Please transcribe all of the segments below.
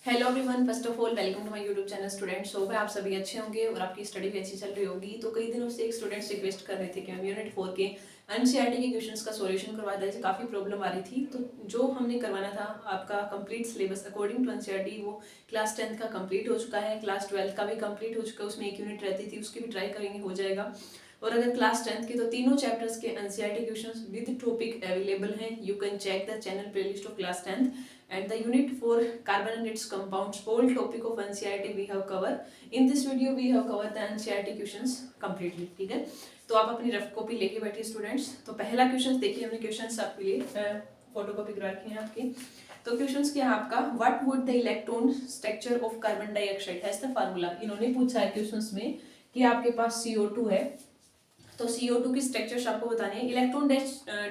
Hello everyone, first of all welcome to my YouTube channel students. Hope है आप सभी अच्छे होंगे और आपकी स्टडी भी अच्छी चल रही होगी। तो कई दिनों से एक स्टूडेंट्स रिक्वेस्ट कर रहे थे कि हम यूनिट 4 के एनसीईआरटी के क्वेश्चंस का सॉल्यूशन करवा दें। काफ़ी प्रॉब्लम आ रही थी, तो जो हमने करवाना था आपका complete syllabus according to NCERT वो क्लास 10th का कंप्लीट हो चुका है, क्लास 12 का भी कंप्लीट हो चुका है। उसमें एक यूनिट रहती थी, उसकी भी ट्राई करेंगे, हो जाएगा। और अगर क्लास 10th के तो तीनों चैप्टर्स के NCERT questions with topic available हैं। You can check the channel playlist of class 10th and the unit for carbon and its compounds whole topic of NCERT we have covered in this video. We have covered the NCERT questions completely। ठीक है, तो आप अपनी rough copy लेके बैठिए students. तो पहला question देखिए, हमने क्वेश्चंस आपके लिए फोटो कॉपी करा रखे हैं आपकी। तो क्वेश्चंस क्या है आपका, what would the electron structure of carbon dioxide has the formula. इन्होंने पूछा है क्वेश्चंस में कि आपके पास CO2 है, तो CO2 की स्ट्रक्चर्स आपको बताने हैं। इलेक्ट्रॉन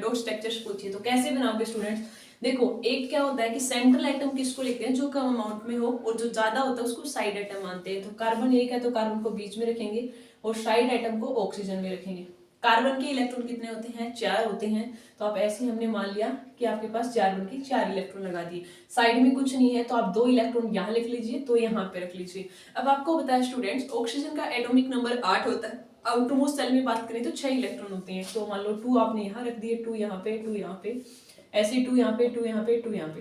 डॉट स्ट्रक्चर्स पूछिए तो कैसे बनाओगे स्टूडेंट्स। देखो, एक क्या होता है कि सेंट्रल एटम किसको लिखते हैं, जो कम अमाउंट में हो, और जो ज्यादा होता है उसको साइड एटम मानते हैं। तो कार्बन एक है तो कार्बन को बीच में रखेंगे और साइड एटम को ऑक्सीजन में रखेंगे। कार्बन के इलेक्ट्रॉन कितने होते हैं, 4 होते हैं। तो आप ऐसे हमने मान लिया कि आपके पास 4 बन के 4 इलेक्ट्रॉन लगा दिए। साइड में कुछ नहीं है तो आप 2 इलेक्ट्रॉन यहाँ लिख लीजिए, तो यहाँ पे रख लीजिए। अब आपको बताया स्टूडेंट्स, ऑक्सीजन का एटॉमिक नंबर 8 होता है। आउटरमोस्ट सेल में बात करें तो 6 इलेक्ट्रॉन होते हैं। तो मान लो 2 आपने यहाँ रख दिए, 2 यहाँ पे, 2 यहाँ पे, ऐसे 2 यहाँ पे, 2 यहाँ पे, 2 यहाँ पे।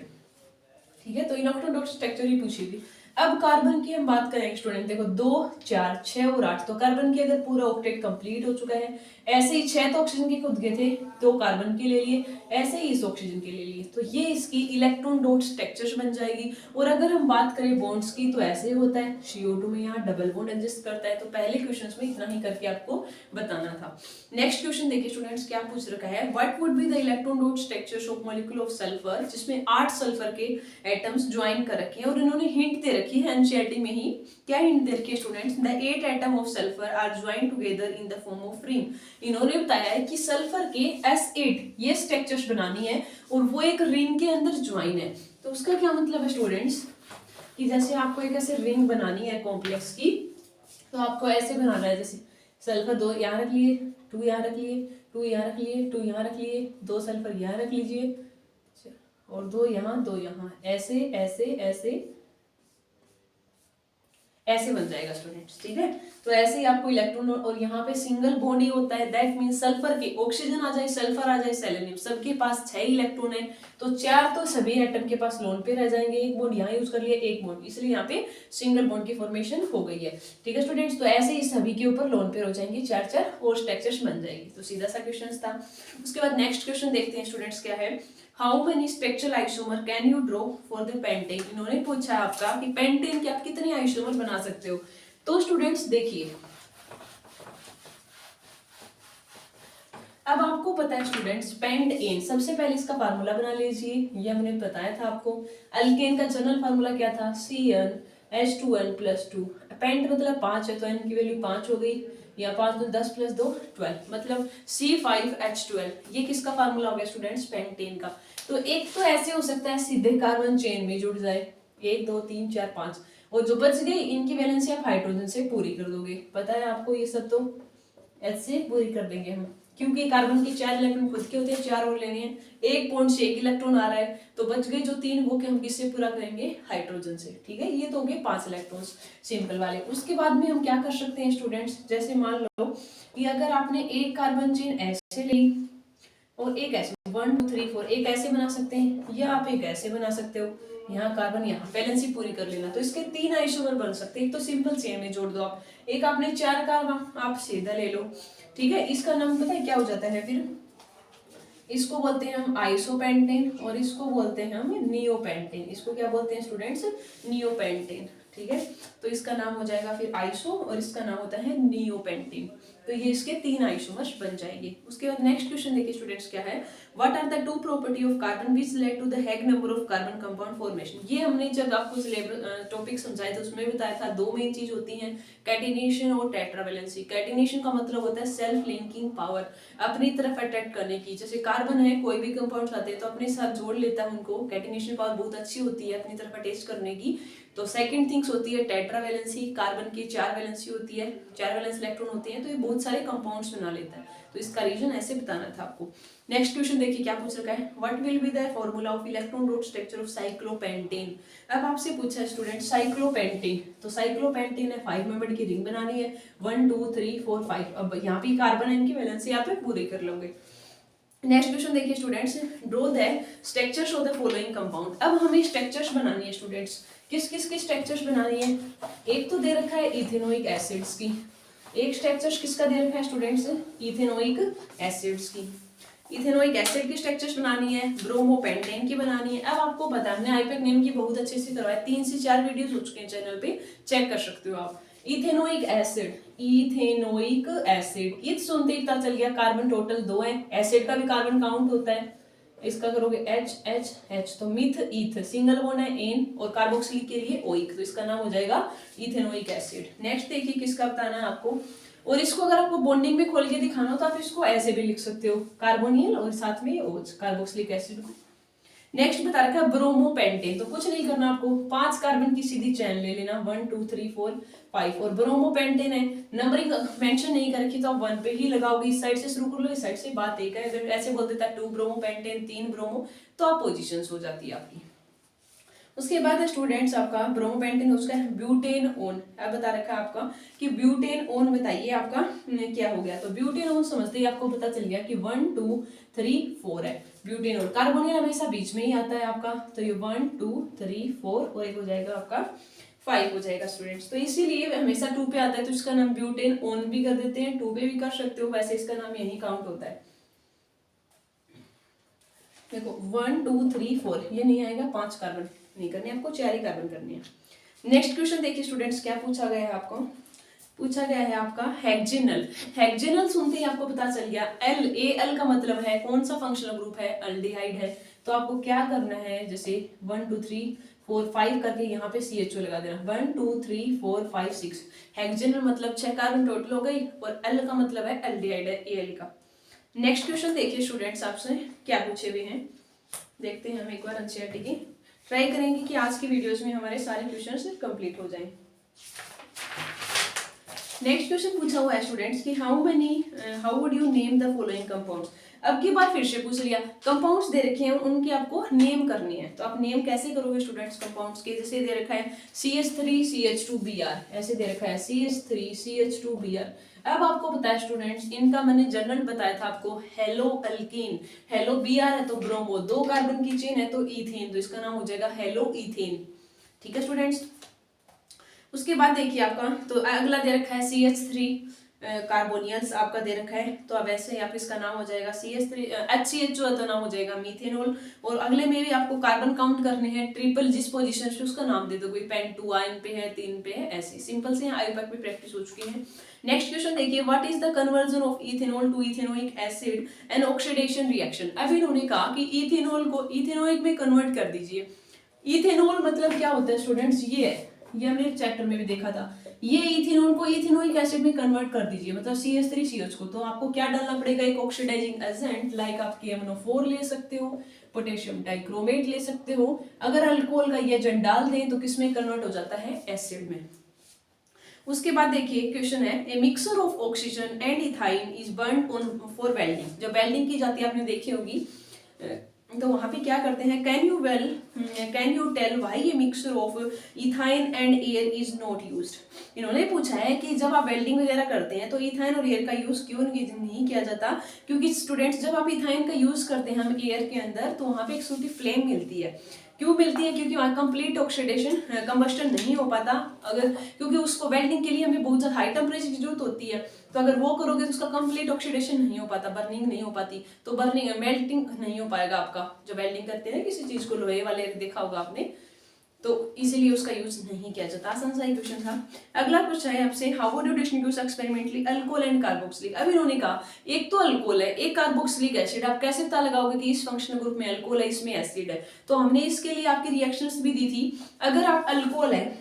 ठीक है, तो इलेक्ट्रॉन डॉट स्ट्रक्चर ही पूछेगी। अब कार्बन की हम बात करेंगे स्टूडेंट, देखो 2 4 6 और 8, तो कार्बन की अगर पूरा ऑक्टेट कंप्लीट हो चुका है। ऐसे ही 6 तो ऑक्सीजन के खुद गए थे, 2 कार्बन के ले लिए, ऐसे ही इस ऑक्सीजन के ले लिए। तो ये इसकी इलेक्ट्रॉन डॉट स्ट्रक्चर्स बन जाएगी। और अगर हम बात करें बॉन्ड्स की तो ऐसे होता है, CO2 में यहाँ डबल बॉन्ड एग्जिस्ट करता है। तो पहले क्वेश्चन में इतना ही करके आपको बताना था। नेक्स्ट क्वेश्चन देखिए स्टूडेंट्स, क्या पूछ रखा है, what would be the electron dot structures of molecule of sulphur, जिसमें 8 सल्फर के एटम्स ज्वाइन कर रखे हैं। और इन्होंने हिंट दे रखी है एनसीईआरटी में ही, क्या हिंट दे रखी है students, the 8 atom of sulphur are join together in the form of ring. इन्होंने बताया है कि सल्फर के S8 ये स्ट्रक्चर्स बनानी है और वो एक रिंग के अंदर ज्वाइन है। तो उसका क्या मतलब है स्टूडेंट्स, कि जैसे आपको एक ऐसे रिंग बनानी है कॉम्प्लेक्स की, तो आपको ऐसे बनाना है, जैसे सल्फर 2 यहाँ रख लिए, 2 यहाँ रख लिए, 2 यहाँ रख लिए, 2 यहाँ रख लिए, 2 सल्फर यहाँ रख लीजिए और 2 यहाँ, 2 यहाँ, ऐसे ऐसे ऐसे ऐसे बन जाएगा स्टूडेंट्स। ठीक है, तो ऐसे ही आपको इलेक्ट्रॉन, और यहाँ पे सिंगल बॉन्ड ही होता है। दैट मींस सल्फर के ऑक्सीजन आ जाए, सल्फर आ जाए, सेलेनियम, सबके पास 6 इलेक्ट्रॉन है। तो 4 तो सभी एटम के पास लोन पे रह जाएंगे, एक बॉन्ड यहाँ यूज कर लिया, एक बॉन्ड, इसलिए यहाँ पे सिंगल बॉन्ड की फॉर्मेशन हो गई है। ठीक है स्टूडेंट्स, तो ऐसे ही सभी के ऊपर लोन पे हो जाएंगे 4 और स्ट्रक्चर्स बन जाएगी। तो सीधा सा क्वेश्चन था। उसके बाद नेक्स्ट क्वेश्चन देखते हैं स्टूडेंट्स, क्या है, how many structural isomer can you draw for the pentane. इन्होंने पूछा है आपका कि पेंटेन के आप कितने आइसोमर बना सकते हो। तो स्टूडेंट्स देखिए, अब आपको पता है स्टूडेंट्स, पेंटेन, सबसे पहले इसका फार्मूला बना लीजिए। ये हमने बताया था आपको। अल्केन का जनरल फार्मूला क्या था, CnH2n+2। पेंट मतलब 5 है तो n की वैल्यू 5 हो गई, या 5 2 10 + 2 12, मतलब C5H12। ये किसका फार्मूला हो गया स्टूडेंट्स, पेंटेन का। तो एक तो ऐसे हो सकता है सीधे कार्बन चेन में जुड़ जाए, 1 2 3 4 5, और जो बच गई इनकी वैलेंसी आप हाइड्रोजन से पूरी कर दोगे। पता है आपको ये सब, तो H से पूरी कर देंगे हम, क्योंकि कार्बन के 4 इलेक्ट्रॉन खुद के होते हैं, 4 और लेने हैं। एक बॉन्ड से 1 इलेक्ट्रॉन आ रहा है, तो बच गए जो 3, वो के हम किससे पूरा करेंगे, हाइड्रोजन से। ठीक है, ये तो हो गए 5 इलेक्ट्रॉन्स सिंपल वाले। उसके बाद में हम क्या कर सकते हैं स्टूडेंट्स, जैसे मान लो कि अगर आपने एक कार्बन चेन ऐसे ली और एक ऐसे, 1 2 3 4, एक ऐसे बना सकते हैं, या आप एक ऐसे बना सकते हो, यहाँ कार्बन यहाँ बैलेंस पूरी कर लेना। तो इसके 3 आइसोमर बन सकते हैं। तो सिंपल चेन में जोड़ दो आप। एक आपने 4 कार्बन, आप सीधा ले लो। ठीक है, इसका नाम पता है क्या हो जाता है फिर, इसको बोलते हैं हम आइसोपेंटेन और इसको बोलते हैं हम नियोपेंटेन। इसको क्या बोलते हैं स्टूडेंट्स, नियोपेंटेन। ठीक है, तो इसका नाम हो जाएगा फिर आइसो और इसका नाम होता है नियोपेंटेन। तो ये इसके 3 आइसोमर्स बन जाएंगे। उसके बाद नेक्स्ट क्वेश्चन देखिए स्टूडेंट्स, क्या है, what are the 2 property of carbon which lead to the high number of carbon compound formation. ये हमने जब आपको टॉपिक समझाया था उसमें बताया था, 2 मेन चीज होती हैं, कैटिनेशन और टेट्रावैलेंसी। कैटिनेशन का मतलब होता है सेल्फ लिंकिंग पावर, अपनी तरफ अट्रैक्ट करने की। जैसे कार्बन है, कोई भी कंपाउंड आते हैं तो अपने साथ जोड़ लेता है उनको, कैटिनेशन पावर बहुत अच्छी होती है अपनी तरफ अटैच करने की। तो सेकंड थिंग्स होती है टेट्रावैलेंसी, कार्बन की 4 वैलेंसी होती है, 4 वैलेंस इलेक्ट्रॉन होते हैं, तो ये बहुत सारे कंपाउंड्स बना लेता है। तो इसका रीजन ऐसे बताना था आपको। नेक्स्ट क्वेश्चन देखिए क्या पूछ रखा है, what will be the formula of electron dot structure of cyclopentane. अब आपसे पूछा है स्टूडेंट साइक्लोपेंटेन, तो साइक्लोपेंटेन है 5 मेंबर की रिंग बनानी है 1 2 3 4 5। अब यहाँ पे कार्बन है, इनकी वैलेंसी यहाँ पे पूरी कर लोगे। नेक्स्ट क्वेश्चन देखिए students, draw the structures of the following compound. अब हमें स्ट्रक्चर्स बनानी है स्टूडेंट्स, किस किस की स्ट्रक्चर्स बनानी है। एक तो दे रखा है इथेनोइक एसिड्स की, एक स्ट्रक्चर्स किसका दे रखा है स्टूडेंट्स, इथेनोइक एसिड्स की। इथेनोइक एसिड की स्ट्रक्चर्स बनानी है, ब्रोमोपेंटेन की बनानी है। अब आपको पता है हमने आईपैक नेम की बहुत अच्छे से करवाया, 3 से 4 वीडियोस हो चुके हैं चैनल पे, चेक कर सकते हो आप। इथेनोइक एसिड, इथेनोइक एसिड, इथ सुनते ही पता चल गया कार्बन टोटल 2 है, एसिड का भी कार्बन काउंट होता है। इसका करोगे H H H, तो मिथ ईथ सिंगल बॉन्ड है एन, और कार्बोक्सिलिक के लिए ओइक, तो इसका नाम हो जाएगा इथेनोइक एसिड। नेक्स्ट देखिए किसका बताना है आपको, और इसको अगर आपको बॉन्डिंग में खोल के दिखाना हो तो आप इसको ऐसे भी लिख सकते हो, कार्बोनिल और साथ में OH, कार्बोक्सिलिक एसिड को। नेक्स्ट बता रखा है ब्रोमोपेंटेन, तो कुछ नहीं करना आपको, 5 कार्बन की सीधी चैन ले लेना 1 2 3 4 5, और ब्रोमोपेंटेन है, नंबरिंग मेंशन नहीं कर रखी तो आप 1 पे ही लगाओगे, इस साइड से शुरू कर लो, इस साइड से बात एक है। अगर ऐसे बोल देता 2 ब्रोमोपेंटेन 3 ब्रोमो, तो आप पोजीशंस हो जाती है आपकी। उसके बाद है स्टूडेंट्स आपका ब्रोमोपेंटेन, उसका है ब्यूटेन ओन। अब बता रखा है आपका कि ब्यूटेन ओन बताइए आपका क्या हो गया, तो ब्यूटेन ओन समझते ही आपको पता चल गया कि 1 2 3 4 है ब्यूटेन ओन। कार्बोनिल हमेशा बीच में ही आता है आपका, तो ये 1 2 3 4 और एक हो जाएगा आपका 5 हो जाएगा स्टूडेंट्स। तो इसीलिए हमेशा 2 पे आता है, तो इसका नाम ब्यूटेन ओन भी कर देते हैं, 2 पे भी कर सकते हो, वैसे इसका नाम यही काउंट होता है। देखो 1 2 3 4 ये नहीं आएगा, 5 कार्बन नहीं करनी आपको, 4 ही कार्बन करनी है। नेक्स्ट क्वेश्चन देखिए स्टूडेंट्स क्या पूछा गया है आपको, पूछा गया है आपका हेक्जेनल। हेक्जेनल सुनते ही आपको पता चल गया एल, ए एल का मतलब है कौन सा फंक्शनल ग्रुप है, अल्डिहाइड है। तो आपको क्या करना है, जैसे 1 2 3 4 5 करके यहाँ पे CHO लगा देना, 1 2 3 4 5 6। हेक्जेनल मतलब 6 कार्बन टोटल हो गई, और एल का मतलब है अल्डिहाइड है, एल का। नेक्स्ट क्वेश्चन देखिए स्टूडेंट्स आपसे क्या पूछे हुए हैं, देखते हैं हम एक बार एनसीईआरटी की, ट्राई करेंगे कि आज की वीडियोस में हमारे सारे क्वेश्चंस कंप्लीट हो जाएं। नेक्स्ट क्वेश्चन पूछा हुआ है स्टूडेंट्स कि how would you name the following compounds. अब की बार फिर से पूछ लिया, कंपाउंड्स दे रखे हैं उनकी आपको नेम करनी है, तो आप नेम कैसे करोगे स्टूडेंट्स कंपाउंड्स के, जैसे दे रखा है CH3CH2Br, ऐसे दे रखा है CH3CH2Br। अब आपको पता है स्टूडेंट्स, इनका मैंने जनरल बताया था आपको, हेलो अल्कीन, हेलो Br है तो ब्रोमो, 2 कार्बन की चेन है तो इथेन, तो इसका नाम हो जाएगा हेलो इथेन। ठीक है स्टूडेंट्स। उसके बाद देखिए आपका, तो अगला दे रखा है CH3 कार्बोनियल्स आपका दे रखा है, तो अब ऐसे आप इसका नाम हो जाएगा CH3 HCHO, तो नाम हो जाएगा मीथेनॉल। और अगले में भी आपको कार्बन काउंट करने हैं, ट्रिपल जिस पोजीशन पे उसका नाम दे दो, कोई पेंटुआइन पे है, 3 पे है, ऐसे सिंपल से यहाँ आईपैक पे प्रैक्टिस हो चुकी है। नेक्स्ट क्वेश्चन देखिए, what is the conversion of ethanol to ethanoic acid and oxidation reaction. अब इन्होंने कहा कि इथेनॉल को इथेनोइक में कन्वर्ट कर दीजिए। इथेनॉल मतलब क्या होता है स्टूडेंट्स, ये है, ये हमने चैप्टर में भी देखा था, ये इथेनॉल को इथेनोइक एसिड में कन्वर्ट कर दीजिए, मतलब CH3CH को। तो आपको क्या डालना पड़ेगा, एक ऑक्सीडाइजिंग एजेंट, लाइक आप KMNO4 ले सकते हो, पोटेशियम डाइक्रोमेट ले सकते हो। अगर अल्कोहल का ये एजेंट डाल दें तो किस में कन्वर्ट हो जाता है, एसिड में। उसके बाद देखिए क्वेश्चन है, ए mixture of oxygen and ethyne is burned on for welding. जब वेल्डिंग की जाती है आपने देखी होगी, तो वहां पे क्या करते हैं, can you tell why a mixture of ethyne and air is not used. इन्होंने पूछा है कि जब आप वेल्डिंग वगैरह करते हैं तो इथाइन और एयर का यूज क्यों नहीं किया जाता, क्योंकि स्टूडेंट्स जब आप इथाइन का यूज करते हैं हम एयर के अंदर, तो वहां पे एक छोटी फ्लेम मिलती है। क्यों मिलती है, क्योंकि वहाँ कंप्लीट ऑक्सीडेशन कंबस्टन नहीं हो पाता, अगर क्योंकि उसको वेल्डिंग के लिए हमें बहुत ज़्यादा हाई टेम्परेचर की जरूरत होती है, तो अगर वो करोगे तो उसका कंप्लीट ऑक्सीडेशन नहीं हो पाता, बर्निंग नहीं हो पाती, तो बर्निंग मेल्टिंग नहीं हो पाएगा आपका। जो वेल्डिंग करते हैं किसी चीज़ को, लोहे वाले देखा होगा आपने, तो इसीलिए उसका यूज नहीं किया जाता। आसान सा ही क्वेश्चन था। अगला क्वेश्चन है आपसे, how would you distinguish experimentally alcohol and carboxylic. अब इन्होंने कहा एक तो अल्कोहल है, एक कार्बोक्सिलिक एसिड, आप कैसे पता लगाओगे कि इस फंक्शनल ग्रुप में अल्कोहल है, इसमें एसिड है। तो हमने इसके लिए आपकी रिएक्शंस भी दी थी। अगर आप अल्कोहल है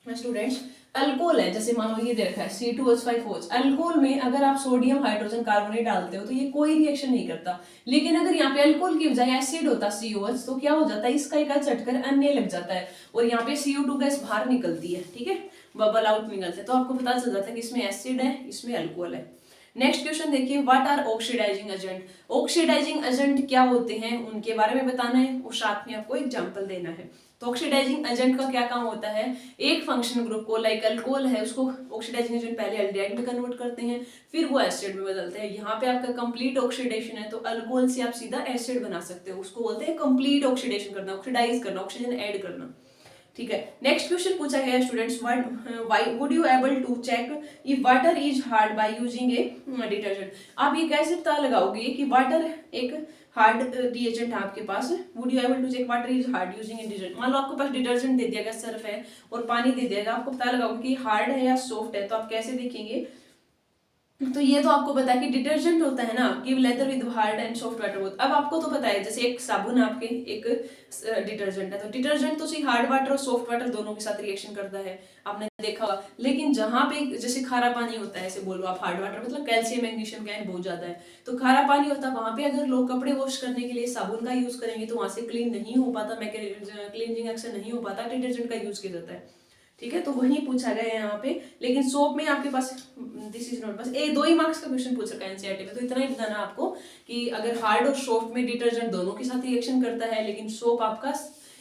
स्टूडेंट्स, अल्कोहल है, जैसे मान लो ये दे रखा है C2H5OH, अल्कोहल में अगर आप सोडियम हाइड्रोजन कार्बोनेट डालते हो तो ये कोई रिएक्शन नहीं करता। लेकिन अगर यहाँ पे अल्कोहल की बजाय एसिड होता COH, तो क्या हो जाता है, इसका एक चटकर अन्य लग जाता है और यहाँ पे CO2 गैस बाहर निकलती है, ठीक है, बबल आउट निकलते हैं, तो आपको पता चल जाता है कि इसमें एसिड है, इसमें अल्कोहल है। नेक्स्ट क्वेश्चन देखिए, what are oxidising agent. Oxidising agent क्या होते हैं उनके बारे में बताना है और साथ में आपको एग्जांपल देना है। तो ऑक्सीडाइजिंग एजेंट का क्या काम होता है, एक फंक्शन ग्रुप को, लाइक अल्कोहल है, उसको ऑक्सीडाइजिंग एजेंट पहले एल्डिहाइड में कन्वर्ट करते हैं, फिर वो एसिड में बदलते हैं। यहाँ पे आपका कंप्लीट ऑक्सीडेशन है, तो अल्कोहल से आप सीधा एसिड बना सकते हो, उसको बोलते हैं कंप्लीट ऑक्सीडेशन करना, ऑक्सीडाइज करना, ऑक्सीजन ऐड करना। ठीक है, नेक्स्ट क्वेश्चन पूछा गया है students, why would you able to check if water is hard by using a detergent. आप ये कैसे पता लगाओगे कि वाटर एक हार्ड रिएजेंट है आपके पास, would you able to check water is hard using a detergent. मान लो आपके पास डिटर्जेंट दे दिया गया, सर्फ है और पानी दे दिया गया, आपको पता लगाओगे कि हार्ड है या सॉफ्ट है, तो आप कैसे देखेंगे। तो ये तो आपको पता है कि डिटर्जेंट होता है ना, give lather with hard and soft water both. अब आपको तो पता है, जैसे एक साबुन आपके एक डिटर्जेंट है, तो डिटर्जेंट तो सिर्फ हार्ड वाटर और सॉफ्ट वाटर दोनों के साथ रिएक्शन करता है, आपने देखा होगा। लेकिन जहां पे जैसे खारा पानी होता है, ऐसे बोलो आप, हार्ड वाटर मतलब कैल्शियम मैग्नीशियम का बहुत ज्यादा है, तो खारा पानी होता है, वहां पे अगर लोग कपड़े वॉश करने के लिए साबुन का यूज करेंगे तो वहां से क्लीन नहीं हो पाता, क्लीनिंग एक्शन नहीं हो पाता, डिटर्जेंट का यूज किया जाता है। ठीक है, तो वही पूछा गया है यहाँ पे। लेकिन सोप में आपके पास दिस इज नॉट, बस ए 2 ही मार्क्स का क्वेश्चन पूछ रखा है एनसीईआरटी में, तो इतना ही बताना आपको कि अगर हार्ड और सॉफ्ट में डिटर्जेंट दोनों के साथ रिएक्शन करता है, लेकिन सोप आपका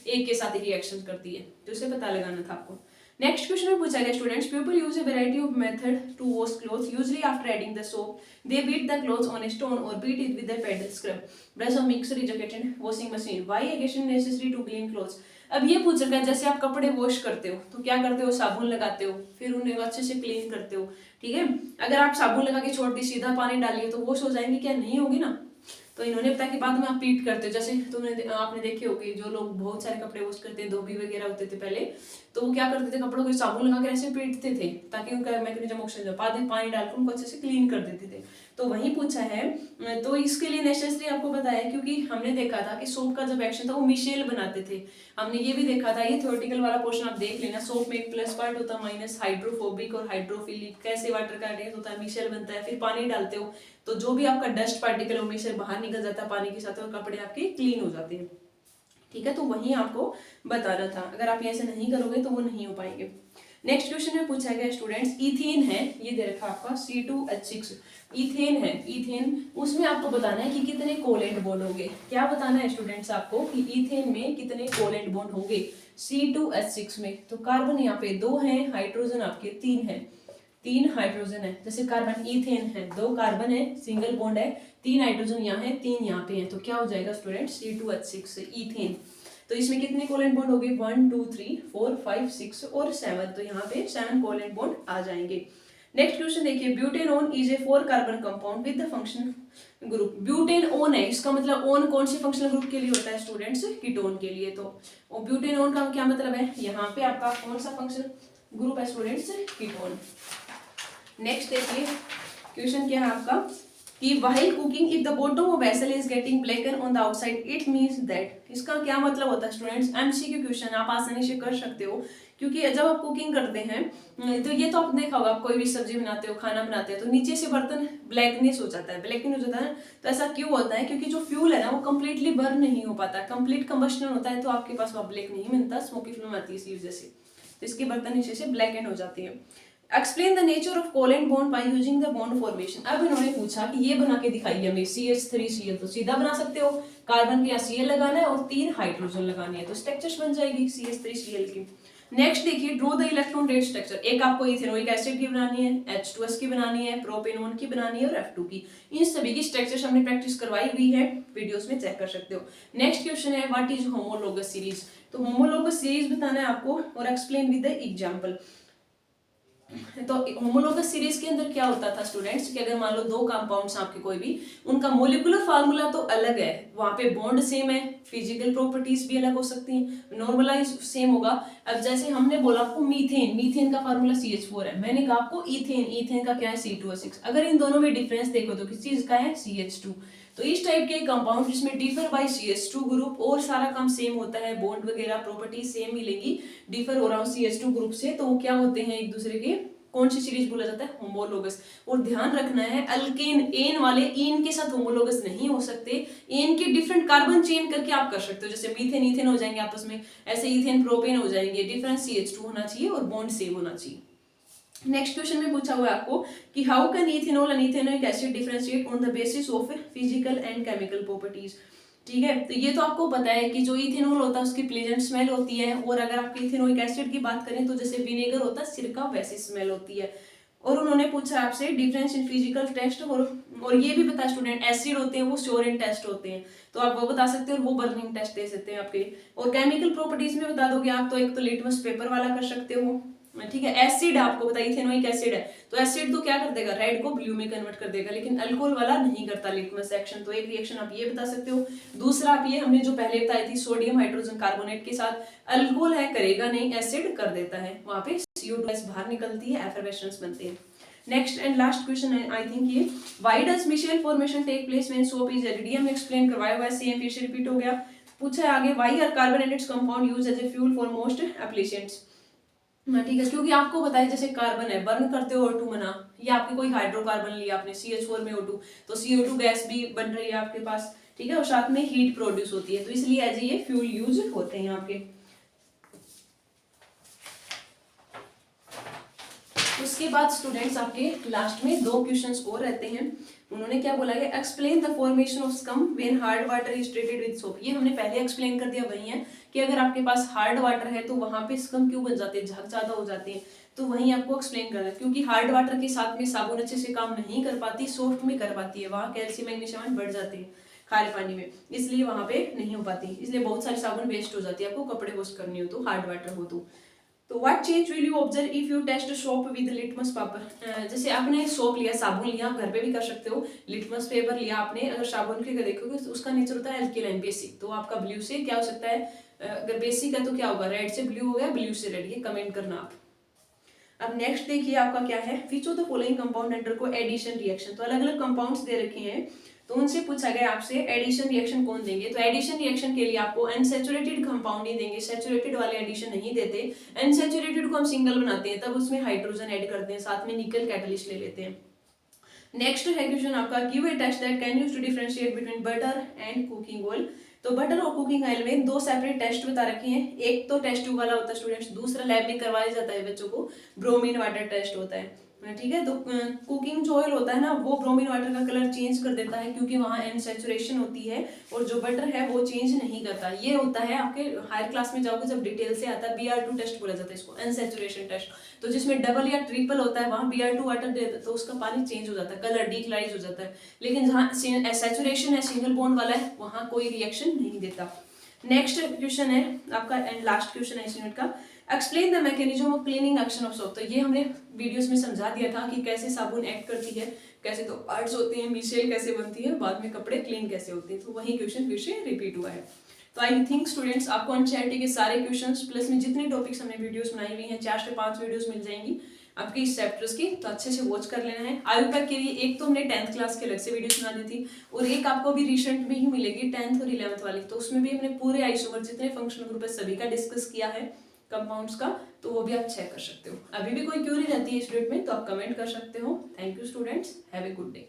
एक के साथ ही रिएक्शन करती है, तो इसे पता लगाना था आपको। नेक्स्ट क्वेश्चन में पूछा गया students, people use a variety of method to wash clothes, usually after adding the soap they beat the clothes on a stone और beat it with the paddle scrub brush और mixer ejected washing machine, why agitation necessary to clean clothes. अब ये पूछ रखा है, जैसे आप कपड़े वॉश करते हो तो क्या करते हो, साबुन लगाते हो, फिर उन्हें अच्छे से क्लीन करते हो। ठीक है, अगर आप साबुन लगा के छोड़ दी, सीधा पानी डालिए, तो वॉश हो जाएंगे क्या, नहीं होगी ना। तो इन्होंने बताया कि बाद में आप पीट करते हो, जैसे आपने देखे होगे जो लोग बहुत सारे कपड़े वॉश करते हैं, धोबी वगैरह होते थे पहले, तो वो क्या करते थे, कपड़ों को साबुन लगा के ऐसे पीटते थे ताकि उनका मैकेनिज्म ऑक्सीजन, बाद में पानी डालकर उनको अच्छे से क्लीन कर देते थे। तो वही पूछा है, तो इसके लिए नेसेसरी आपको बताया, क्योंकि हमने देखा था कि सोप का जब एक्शन था वो मिशेल बनाते थे, हमने ये भी देखा था, ये थ्योरेटिकल वाला पोर्शन आप देख लेना। सोप में एक प्लस पार्ट होता है माइनस, हाइड्रोफोबिक और हाइड्रोफिलिक, कैसे वाटर का रिएक्ट होता है, मिशेल बनता है, फिर पानी डालते हो तो जो भी आपका डस्ट पार्टिकल है वो मिशेल बाहर निकल जाता है पानी के साथ और कपड़े आपके क्लीन हो जाते हैं। ठीक है, तो वही आपको बताना था, अगर आप ऐसे नहीं करोगे तो वो नहीं हो पाएंगे। नेक्स्ट क्वेश्चन में पूछा गया स्टूडेंट्स, इथेन है, ये दे रखा आपका C2H6, इथेन है, इथेन, उसमें आपको बताना है कि कितने कोवेलेंट बॉन्ड होंगे। क्या बताना है स्टूडेंट्स आपको कि इथेन में कितने कोवेलेंट बॉन्ड होंगे C2H6 में। तो कार्बन यहाँ पे 2 हैं, हाइड्रोजन आपके 3 हैं, 3 हाइड्रोजन है, जैसे कार्बन इथेन है, 2 कार्बन है, सिंगल बॉन्ड है, 3 हाइड्रोजन यहाँ है, 3 यहाँ पे है, तो क्या हो जाएगा स्टूडेंट, C2H6 इथेन। तो इसमें कितने कोवेलेंट बॉन्ड हो गए, 1 2 3 4 5 6 और 7, तो यहाँ पे 7 कोवेलेंट बॉन्ड आ जाएंगे। नेक्स्ट क्वेश्चन देखिए, butanone is a 4 carbon compound with the function group. Butanone है, इसका मतलब ओन कौन से फंक्शनल ग्रुप के लिए होता है स्टूडेंट्स, कीटोन के लिए। तो ब्यूटेनोन का क्या मतलब है, यहाँ पे आपका कौन सा फंक्शनल ग्रुप है स्टूडेंट्स, कीटोन। नेक्स्ट देखिए क्वेश्चन क्या है आपका कि while cooking if the bottom of vessel is getting blackened on the outside it means that, इसका क्या मतलब होता है स्टूडेंट्स, एमसीक्यू क्वेश्चन आप आसानी से कर सकते हो, क्योंकि जब आप कुकिंग करते हैं तो ये तो आपने देखा होगा, आप कोई भी सब्जी बनाते हो, खाना बनाते हैं, तो नीचे से बर्तन ब्लैकनेस हो जाता है, ब्लैकन हो जाता है। तो ऐसा क्यों होता है, क्योंकि जो फ्यूल है ना वो कंप्लीटली बर्न नहीं हो पाता, कंप्लीट कंबस्शन होता है, तो आपके पास वह ब्लैक नहीं मिलता, स्मोकी फिल्म आती है इसी वजह से, तो इसके बर्तन नीचे से ब्लैक एंड हो जाती है। Explain the nature of covalent bond by using the bond formation. अब इन्होंने पूछा कि ये बना के दिखाइए हमें, CH3Cl, तो सीधा बना सकते हो, कार्बन के यहाँ Cl लगाना है और 3 हाइड्रोजन लगानी है, तो स्ट्रक्चर्स बन जाएगी CH3Cl की। नेक्स्ट देखिए, draw the electron dot structure, एक आपको इथेनोइक एसिड की बनानी है, H2S की बनानी है, प्रोपेनोन की बनानी है और F2 की। इन सभी की स्ट्रक्चर्स हमने प्रैक्टिस करवाई हुई है, वीडियोस में चेक कर सकते हो। नेक्स्ट क्वेश्चन है, व्हाट इज होमोलोगस सीरीज। तो होमोलोगस सीरीज बताना है आपको और एक्सप्लेन विद द एग्जांपल। तो होमोलोगस सीरीज के अंदर क्या होता था स्टूडेंट्स कि अगर मान लो 2 कंपाउंड्स आपके कोई भी, उनका मोलिकुलर फार्मूला तो अलग है, वहां पे बॉन्ड सेम है, फिजिकल प्रॉपर्टीज भी अलग हो सकती हैं, नॉर्मलाइज सेम होगा। अब जैसे हमने बोला आपको मीथेन, मीथेन का फार्मूला CH4 है, मैंने कहा आपको इथेन, इथेन का क्या है C2H6, अगर इन दोनों में डिफरेंस देखो तो किस चीज का है, CH2। तो इस टाइप के कंपाउंड जिसमें डिफर बाय CH2 ग्रुप और सारा काम सेम होता है, बॉन्ड वगैरह प्रॉपर्टी सेम मिलेगी, डिफर हो रहा हूँ CH2 ग्रुप से, तो वो क्या होते हैं एक दूसरे के, कौन सी सीरीज बोला जाता है, होमोलोगस। और ध्यान रखना है अल्केन एन वाले इन के साथ होमोलोगस नहीं हो सकते, एन के डिफरेंट कार्बन चेंज करके आप कर सकते हो, जैसे मीथेन इथेन हो जाएंगे आपस में, ऐसे इथेन प्रोपेन हो जाएंगे, डिफरेंस CH2 होना चाहिए और बॉन्ड सेम होना चाहिए। नेक्स्ट क्वेश्चन में पूछा हुआ है आपको कि how can ethanol and ethanoic acid differentiate on the basis of physical and chemical properties. ठीक है, तो ये तो आपको पता है कि जो इथेनॉल होता है उसकी प्लेजेंट स्मेल होती है, और अगर आपके इथेनोइक एसिड की बात करें तो जैसे विनेगर होता है सिरका वैसी स्मेल होती है। और उन्होंने पूछा आपसे डिफरेंस इन फिजिकल टेस्ट, और ये भी बता स्टूडेंट एसिड होते हैं वो श्योर इन टेस्ट होते हैं, तो आप वो बता सकते हो और वो बर्निंग टेस्ट दे सकते हैं आपके। और केमिकल प्रॉपर्टीज में बता दोगे आप तो एक तो लिटमस पेपर वाला कर सकते हो। ठीक है, एसिड आपको बताइए इथेनोइक एसिड है तो एसिड तो क्या कर देगा, रेड को ब्लू में कन्वर्ट कर देगा, लेकिन अल्कोहल वाला नहीं करता लिटमस एक्शन। तो एक रिएक्शन आप ये बता सकते हो। दूसरा आप ये हमने जो पहले बताई थी सोडियम हाइड्रोजन कार्बोनेट के साथ अल्कोहल है करेगा नहीं, एसिड कर देता है, वहां पे CO2 गैस बाहर निकलती है, एफरवेशंस बनते हैं। नेक्स्ट एंड लास्ट क्वेश्चन है आई थिंक ये, why does micelle formation take place when soap is added. हम एक्सप्लेन करवाया हुआ है, सेम फिर से रिपीट हो गया। पूछा है आगे, why are carbon and its compound used as a fuel for most applications. ठीक है, क्योंकि आपको पता है जैसे कार्बन है बर्न करते हो O2 बना, या आपके कोई हाइड्रोकार्बन लिया आपने CH4 में O2, तो CO2 गैस भी बन रही है आपके पास। ठीक है, और साथ में हीट प्रोड्यूस होती है, तो इसलिए एज ये फ्यूल यूज होते हैं आपके। उसके बाद स्टूडेंट्स आपके लास्ट में 2 क्वेश्चंस और रहते हैं। उन्होंने क्या बोला है, explain the formation of scum when hard water is treated with soap. ये हमने पहले एक्सप्लेन कर दिया, वही है कि अगर आपके पास हार्ड वाटर है तो वहां पे स्कम क्यों बन जाते हैं, झाग ज्यादा हो जाते हैं, तो वहीं आपको एक्सप्लेन करना है। क्योंकि हार्ड वाटर के साथ में साबुन अच्छे से काम नहीं कर पाती, सॉफ्ट में कर पाती है, वहां कैल्शियम मैग्नीशियम बढ़ जाते हैं खारे पानी में, इसलिए वहां पे नहीं हो पाती, इसलिए बहुत सारी साबुन वेस्ट हो जाती है आपको कपड़े वॉश करनी हो तो, हार्ड वाटर हो तो what change will you observe if you test soap with litmus paper. जैसे आपने सोप लिया, साबुन लिया, आप घर पे भी कर सकते हो, लिटमस पेपर लिया आपने, अगर साबुन के देखोगे तो उसका नेचर होता है एल्केलाइन बेसिक, तो आपका ब्लू से क्या हो सकता है, अगर बेसिक है तो क्या होगा, रेड से ब्लू हो गया, ब्लू से रेड, ये कमेंट करना आप। अब नेक्स्ट देखिए आपका क्या है, which of the following compound under को एडिशन रिएक्शन, तो अलग अलग कंपाउंड्स दे रखे हैं, तो उनसे पूछा गया आपसे एडिशन रिएक्शन कौन देंगे, तो एडिशन रिएक्शन के लिए आपको अनसैचुरेटेड कंपाउंड ही देंगे, सैचुरेटेड वाले एडिशन नहीं देते। अनसैचुरेटेड को हम सिंगल बनाते हैं तब उसमें हाइड्रोजन ऐड करते हैं, साथ में निकल कैटलिस्ट ले लेते हैं। नेक्स्ट है क्वेश्चन आपका, give a test that can use to differentiate between butter and cooking oil. तो बटर और कुकिंग ऑयल में 2 सेपरेट टेस्ट बता रखे हैं, एक तो टेस्ट ट्यूब वाला होता है स्टूडेंट्स, दूसरा लैब में करवाया जाता है बच्चों को, ब्रोमीन वाटर टेस्ट होता है। ठीक है, तो कुकिंग जो ऑयल होता है ना वो ब्रोमीन वाटर का कलर चेंज कर देता है क्योंकि वहां एनसैचुरेशन होती है, और जो बटर है वो चेंज नहीं करता। ये होता है आपके हायर क्लास में जाओगे जब डिटेल से आता है, BR2 टेस्ट बोला जाता है इसको, एनसैचुरेशन टेस्ट, तो जिसमें डबल या ट्रिपल होता है वहां BR2 वाटर दे तो उसका पानी चेंज हो जाता है, कलर डिक्लाइज हो जाता है। लेकिन जहाँ सैचुरेशन है, सिंगल बॉन्ड वाला है, वहां कोई रिएक्शन नहीं देता। नेक्स्ट क्वेश्चन है आपका एंड लास्ट क्वेश्चन है इस यूनिट का, explain the mechanism of cleaning action of soap. तो ये हमने वीडियोस में समझा दिया था कि कैसे साबुन एक्ट करती है, कैसे तो पार्ट्स होते हैं, मिशेल कैसे बनती है, बाद में कपड़े क्लीन कैसे होते हैं, तो वही क्वेश्चन फिर से रिपीट हुआ है। तो आई थिंक स्टूडेंट्स आपको एनसीईआरटी के सारे क्वेश्चंस प्लस में जितने टॉपिक्स हमने वीडियोस बनाई हुई हैं 4 से 5 वीडियोस मिल जाएंगी आपके इस चैप्टर्स की, तो अच्छे से वॉच कर लेना है। आयु तक के लिए एक तो हमने 10th क्लास के अलग से वीडियोस बना दी थी, और एक आपको भी रिसेंट में ही मिलेगी 10th और 11th वाली, तो उसमें भी हमने पूरे आइसोमर जितने फंक्शनल ग्रुप है सभी का डिस्कस किया है कंपाउंड्स का, तो वो भी आप चेक कर सकते हो। अभी भी कोई क्यूरी रहती है इस वीडियो में तो आप कमेंट कर सकते हो। Thank you students, have a good day.